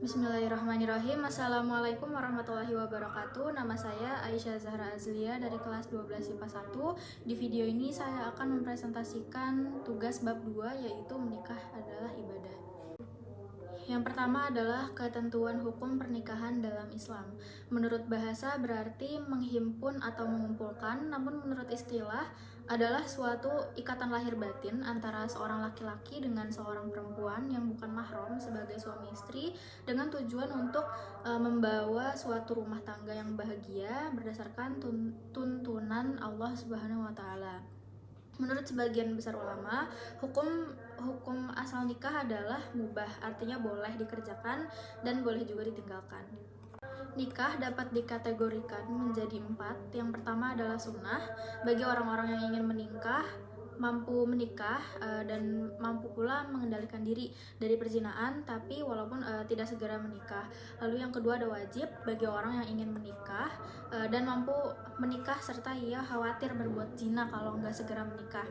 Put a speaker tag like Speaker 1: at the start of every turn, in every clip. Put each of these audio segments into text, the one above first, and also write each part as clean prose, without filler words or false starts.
Speaker 1: Bismillahirrahmanirrahim. Assalamualaikum warahmatullahi wabarakatuh. Nama saya Aisyah Zahra Azlia dari kelas 12 IPA 1. Di video ini saya akan mempresentasikan tugas bab 2, yaitu menikah adalah ibadah. Yang pertama adalah ketentuan hukum pernikahan dalam Islam. Menurut bahasa berarti menghimpun atau mengumpulkan, namun menurut istilah adalah suatu ikatan lahir batin antara seorang laki-laki dengan seorang perempuan yang bukan mahram sebagai suami istri dengan tujuan untuk membawa suatu rumah tangga yang bahagia berdasarkan tuntunan Allah Subhanahu wa taala. Menurut sebagian besar ulama, hukum asal nikah adalah mubah, artinya boleh dikerjakan dan boleh juga ditinggalkan. Nikah dapat dikategorikan menjadi 4. Yang pertama adalah sunnah. Bagi orang-orang yang ingin mampu menikah dan mampu pula mengendalikan diri dari perzinaan, tapi walaupun tidak segera menikah. Lalu yang kedua ada wajib bagi orang yang ingin menikah dan mampu menikah serta ia khawatir berbuat zina kalau nggak segera menikah.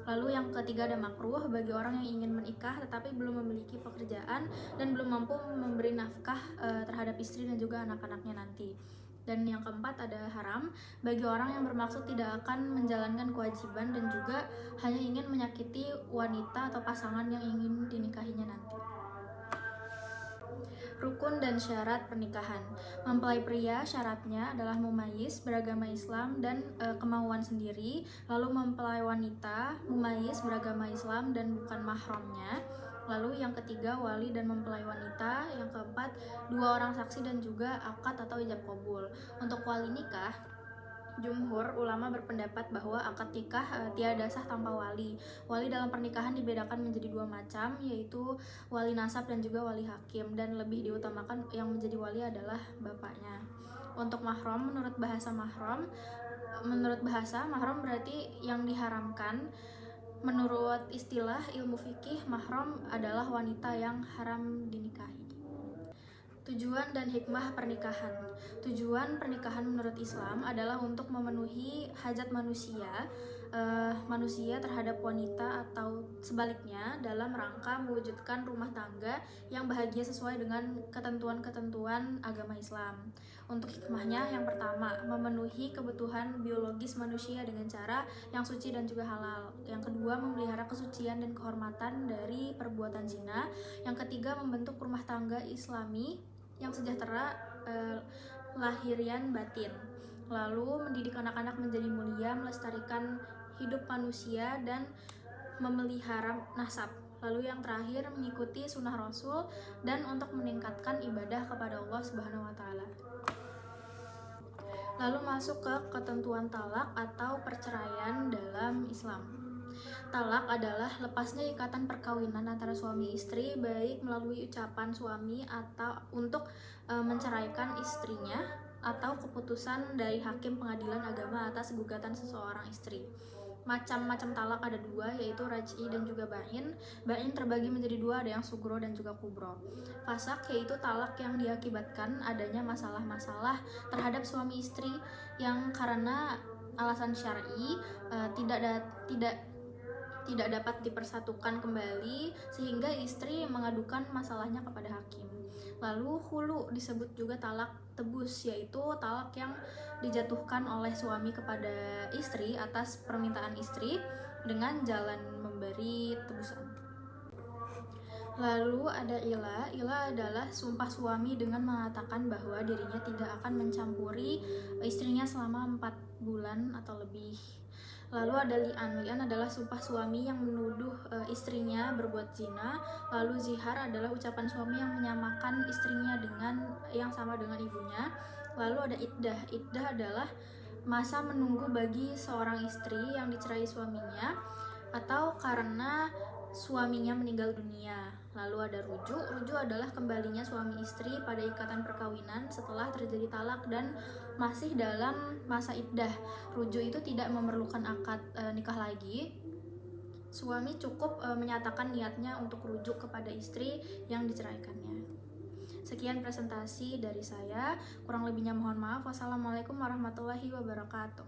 Speaker 1: Lalu yang ketiga ada makruh bagi orang yang ingin menikah tetapi belum memiliki pekerjaan dan belum mampu memberi nafkah terhadap istri dan juga anak-anaknya nanti. Dan yang keempat ada haram bagi orang yang bermaksud tidak akan menjalankan kewajiban dan juga hanya ingin menyakiti wanita atau pasangan yang ingin dinikahinya nanti. Rukun dan syarat pernikahan. Mempelai pria syaratnya adalah mumayyiz, beragama Islam dan kemauan sendiri. Lalu mempelai wanita mumayyiz, beragama Islam dan bukan mahramnya. Lalu yang ketiga wali dan mempelai wanita. Yang keempat 2 orang saksi dan juga akad atau ijab qabul. Untuk wali nikah, jumhur ulama berpendapat bahwa akad nikah tiada sah tanpa wali. Wali dalam pernikahan dibedakan menjadi 2 macam, yaitu wali nasab dan juga wali hakim, dan lebih diutamakan yang menjadi wali adalah bapaknya. Untuk mahram, menurut bahasa mahram berarti yang diharamkan. Menurut istilah ilmu fikih, mahram adalah wanita yang haram dinikahi. Tujuan dan hikmah pernikahan. Tujuan pernikahan menurut Islam adalah untuk memenuhi hajat manusia terhadap wanita atau sebaliknya dalam rangka mewujudkan rumah tangga yang bahagia sesuai dengan ketentuan-ketentuan agama Islam. Untuk hikmahnya, yang pertama, memenuhi kebutuhan biologis manusia dengan cara yang suci dan juga halal. Yang kedua, memelihara kesucian dan kehormatan dari perbuatan zina. Yang ketiga, membentuk rumah tangga Islami yang sejahtera lahirian batin. Lalu mendidik anak-anak menjadi mulia, melestarikan hidup manusia dan memelihara nasab. Lalu yang terakhir mengikuti sunnah Rasul dan untuk meningkatkan ibadah kepada Allah Subhanahu wa taala. Lalu masuk ke ketentuan talak atau perceraian dalam Islam. Talak adalah lepasnya ikatan perkawinan antara suami istri, baik melalui ucapan suami atau untuk menceraikan istrinya atau keputusan dari hakim pengadilan agama atas gugatan seseorang istri. Macam-macam talak ada 2, yaitu raj'i dan juga ba'in. Ba'in terbagi menjadi 2, ada yang sugro dan juga kubro. Fasak yaitu talak yang diakibatkan adanya masalah-masalah terhadap suami istri yang karena alasan syar'i tidak dapat dipersatukan kembali sehingga istri mengadukan masalahnya kepada hakim. Lalu hulu disebut juga talak tebus, yaitu talak yang dijatuhkan oleh suami kepada istri atas permintaan istri dengan jalan memberi tebusan. Lalu ada ila. Ila adalah sumpah suami dengan mengatakan bahwa dirinya tidak akan mencampuri istrinya selama 4 bulan atau lebih. Lalu ada li'an. Li'an adalah sumpah suami yang menuduh istrinya berbuat zina. Lalu zihar adalah ucapan suami yang menyamakan istrinya yang sama dengan ibunya. Lalu ada iddah. Iddah adalah masa menunggu bagi seorang istri yang dicerai suaminya atau karena suaminya meninggal dunia. Lalu ada rujuk. Rujuk adalah kembalinya suami istri pada ikatan perkawinan setelah terjadi talak dan masih dalam masa iddah. Rujuk itu tidak memerlukan akad nikah lagi. Suami cukup menyatakan niatnya untuk rujuk kepada istri yang diceraikannya. Sekian presentasi dari saya. Kurang lebihnya mohon maaf. Wassalamualaikum warahmatullahi wabarakatuh.